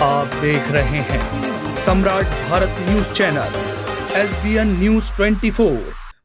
आप देख रहे हैं सम्राट Bharat news channel SBN news 24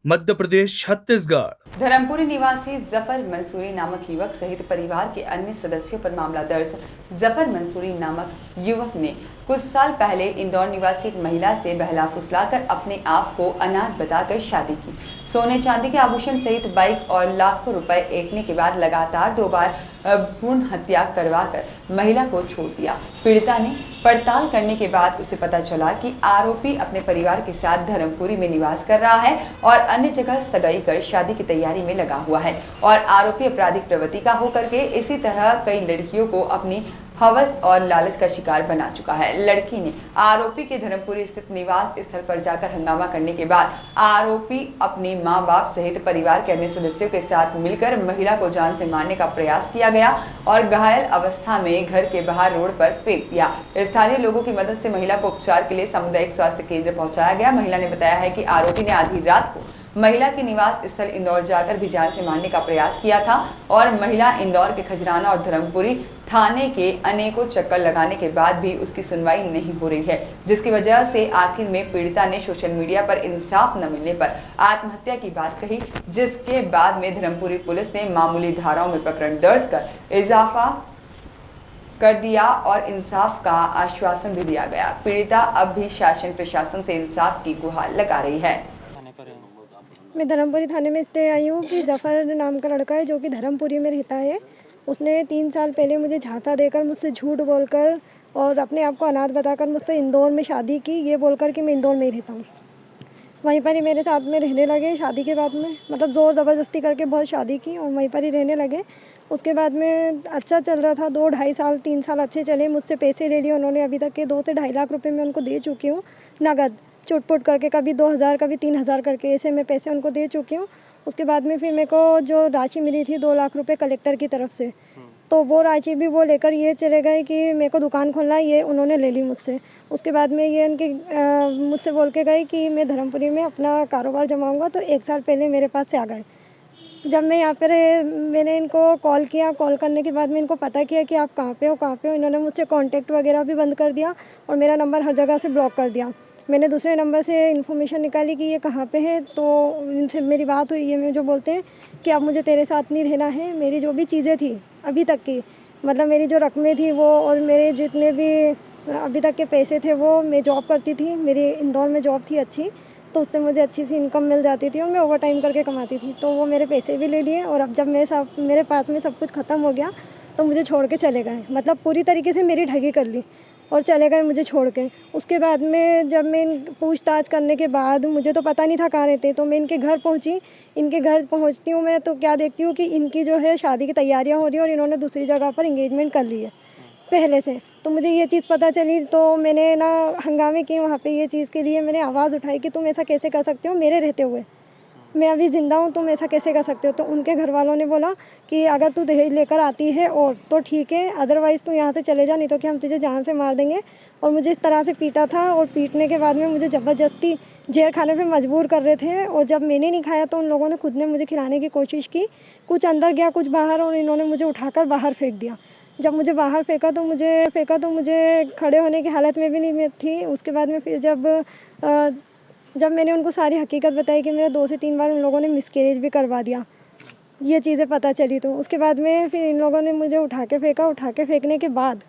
Madhya Pradesh Chhattisgarh. Dharmapuri निवासी जफर मंसूरी नामक युवक सहित परिवार के अन्य सदस्यों पर मामला दर्ज। जफर मंसूरी नामक युवक ने कुछ साल पहले इंदौर निवासी एक महिला से बहला फुसलाकर अपने आप को अनाथ बताकर शादी की। सोने चांदी के आभूषण सहित बाइक और लाखों रुपए ऐंठने के बाद लगातार 2 बार भ्रूण हत्या करवाकर महिला को छोड़ दिया। पीड़िता ने पड़ताल करने के बाद उसे पता चला कि आरोपी अपने परिवार के साथ धर्मपुरी में निवास कर रहा है और अन्य जगह सगाई कर शादी की तैयारी में लगा हुआ है और आरोपी आपराधिक प्रवृत्ति का होकर के इसी तरह कई लड़कियों को अपनी हवस और लालच का शिकार बना चुका है। लड़की ने आरोपी के धर्मपुरी स्थित निवास स्थल पर जाकर हंगामा करने के बाद आरोपी अपने मां बाप सहित परिवार के अन्य सदस्यों के साथ मिलकर महिला को जान से मारने का प्रयास किया गया और घायल अवस्था में घर के बाहर रोड पर फेंक दिया। स्थानीय लोगों की मदद से महिला को उपचार के लिए सामुदायिक स्वास्थ्य केंद्र पहुंचाया गया। महिला ने बताया है कि आरोपी ने आधी रात को महिला के निवास स्थल इंदौर जाकर भी जान से मारने का प्रयास किया था और महिला इंदौर के खजराना और धर्मपुरी थाने के अनेकों चक्कर लगाने के बाद भी उसकी सुनवाई नहीं हो रही है, जिसकी वजह से आखिर में पीड़िता ने सोशल मीडिया पर इंसाफ न मिलने पर आत्महत्या की बात कही, जिसके बाद में धर्मपुरी पुलिस ने मामूली धाराओं में प्रकरण दर्ज कर इजाफा कर दिया और इंसाफ का आश्वासन भी दिया गया। पीड़िता अब भी शासन प्रशासन से इंसाफ की गुहार लगा रही है। मैं धर्मपुरी थाने में इसलिए आई हूँ कि जफर नाम का लड़का है जो कि धर्मपुरी में रहता है। उसने 3 साल पहले मुझे झांसा देकर मुझसे झूठ बोलकर और अपने आप को अनाथ बताकर मुझसे इंदौर में शादी की, ये बोलकर कि मैं इंदौर में ही रहता हूँ। वहीं पर ही मेरे साथ में रहने लगे। शादी के बाद में मतलब ज़ोर ज़बरदस्ती करके बहुत शादी की और वहीं पर ही रहने लगे। उसके बाद में अच्छा चल रहा था, 2-2.5 साल 3 साल अच्छे चले। मुझसे पैसे ले लिए उन्होंने, अभी तक के 2 से 2.5 लाख रुपये मैं उनको दे चुकी हूँ नगद, चुटपुट करके, कभी 2000 कभी 3000 करके ऐसे मैं पैसे उनको दे चुकी हूँ। उसके बाद में फिर मेरे को जो राशि मिली थी 2 लाख रुपए कलेक्टर की तरफ से, तो वो राशि भी वो लेकर ये चले गए कि मेरे को दुकान खोलना है, ये उन्होंने ले ली मुझसे। उसके बाद में ये उनके मुझसे बोल के गए कि मैं धर्मपुरी में अपना कारोबार जमाऊँगा, तो 1 साल पहले मेरे पास से आ गए। जब मैं यहाँ पर मैंने इनको कॉल किया, कॉल करने के बाद में इनको पता किया कि आप कहाँ पे हो, इन्होंने मुझसे कॉन्टैक्ट वगैरह भी बंद कर दिया और मेरा नंबर हर जगह से ब्लॉक कर दिया। मैंने दूसरे नंबर से इन्फॉर्मेशन निकाली कि ये कहाँ पे है, तो इनसे मेरी बात हुई। ये जो बोलते हैं कि अब मुझे तेरे साथ नहीं रहना है, मेरी जो भी चीज़ें थी अभी तक की, मतलब मेरी जो रकमें थी वो और मेरे जितने भी अभी तक के पैसे थे, वो मैं जॉब करती थी, मेरी इंदौर में जॉब थी अच्छी, तो उससे मुझे अच्छी सी इनकम मिल जाती थी और मैं ओवर टाइम करके कमाती थी। तो वो मेरे पैसे भी ले लिए और अब जब मेरे पास में सब कुछ ख़त्म हो गया तो मुझे छोड़ के चले गए। मतलब पूरी तरीके से मेरी ठगी कर ली और चले गए मुझे छोड़ के। उसके बाद में जब मैं पूछताछ करने के बाद, मुझे तो पता नहीं था कहाँ रहते, तो मैं इनके घर पहुंची। इनके घर पहुंचती हूँ मैं तो क्या देखती हूँ कि इनकी जो है शादी की तैयारियां हो रही हैं और इन्होंने दूसरी जगह पर इंगेजमेंट कर ली है पहले से। तो मुझे ये चीज़ पता चली तो मैंने ना हंगामे किए वहाँ पर। ये चीज़ के लिए मैंने आवाज़ उठाई कि तुम ऐसा कैसे कर सकते हो मेरे रहते हुए, मैं अभी ज़िंदा हूँ, तुम ऐसा कैसे कर सकते हो। तो उनके घर वालों ने बोला कि अगर तू दहेज लेकर आती है और तो ठीक है, अदरवाइज़ तू यहाँ से चले जा, नहीं तो कि हम तुझे जान से मार देंगे। और मुझे इस तरह से पीटा था और पीटने के बाद में मुझे ज़बरदस्ती जहर खाने पे मजबूर कर रहे थे और जब मैंने नहीं खाया तो उन लोगों ने खुद ने मुझे खिलाने की कोशिश की। कुछ अंदर गया कुछ बाहर और इन्होंने मुझे उठाकर बाहर फेंक दिया। जब मुझे बाहर फेंका तो मुझे खड़े होने की हालत में भी नहीं थी। उसके बाद में फिर जब मैंने उनको सारी हकीकत बताई कि मेरा 2 से 3 बार उन लोगों ने मिसकैरेज भी करवा दिया, ये चीज़ें पता चली, तो उसके बाद में फिर इन लोगों ने मुझे उठा के फेंकने के बाद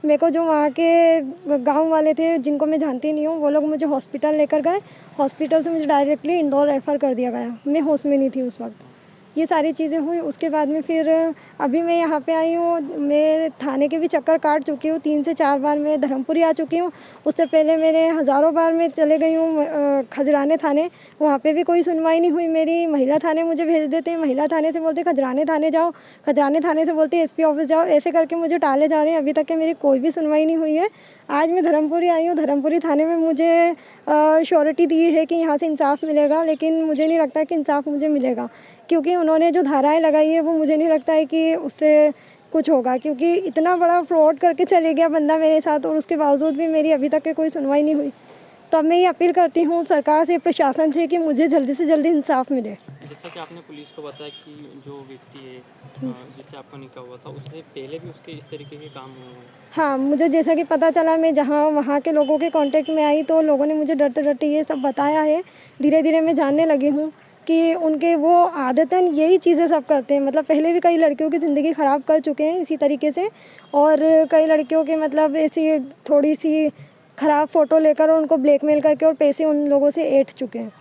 मेरे को जो वहाँ के गांव वाले थे जिनको मैं जानती नहीं हूँ, वो लोग मुझे हॉस्पिटल लेकर गए। हॉस्पिटल से मुझे डायरेक्टली इंदौर रेफ़र कर दिया गया। मैं होश में नहीं थी उस वक्त। ये सारी चीज़ें हुई। उसके बाद में फिर अभी मैं यहाँ पे आई हूँ। मैं थाने के भी चक्कर काट चुकी हूँ, 3 से 4 बार मैं धर्मपुरी आ चुकी हूँ। उससे पहले मैंने हज़ारों बार मैं चले गई हूँ खजराने थाने, वहाँ पे भी कोई सुनवाई नहीं हुई मेरी। महिला थाने मुझे भेज देते हैं, महिला थाने से बोलते खजराने थाने जाओ, खजराने थाने से बोलते SP ऑफिस जाओ, ऐसे करके मुझे टाले जा रहे हैं। अभी तक के मेरी कोई भी सुनवाई नहीं हुई है। आज मैं धर्मपुरी आई हूँ। धर्मपुरी थाने में मुझे श्योरिटी दी है कि यहाँ से इंसाफ मिलेगा, लेकिन मुझे नहीं लगता कि इंसाफ मुझे मिलेगा, क्योंकि उन्होंने जो धाराएं लगाई है वो मुझे नहीं लगता है कि उससे कुछ होगा, क्योंकि इतना बड़ा फ्रॉड करके चले गया बंदा मेरे साथ और उसके बावजूद भी मेरी अभी तक के कोई सुनवाई नहीं हुई। तो अब मैं ये अपील करती हूँ सरकार से, प्रशासन से कि मुझे जल्दी से जल्दी इंसाफ मिले। जैसा कि आपने पुलिस को बताया कि जो व्यक्ति है जिससे आपका निकाह हुआ था, उसने पहले भी उसके इस तरीके के काम हुए हैं। हाँ, मुझे जैसा कि पता चला, मैं जहाँ वहाँ के लोगों के कांटेक्ट में आई तो लोगों ने मुझे डरते-डरते ये सब बताया है। धीरे-धीरे मैं जानने लगी हूँ कि उनके वो आदतन यही चीज़ें सब करते हैं। मतलब पहले भी कई लड़कियों की ज़िंदगी ख़राब कर चुके हैं इसी तरीके से, और कई लड़कियों के मतलब ऐसी थोड़ी-सी ख़राब फ़ोटो लेकर और उनको ब्लैकमेल करके और पैसे उन लोगों से ऐंठ चुके हैं।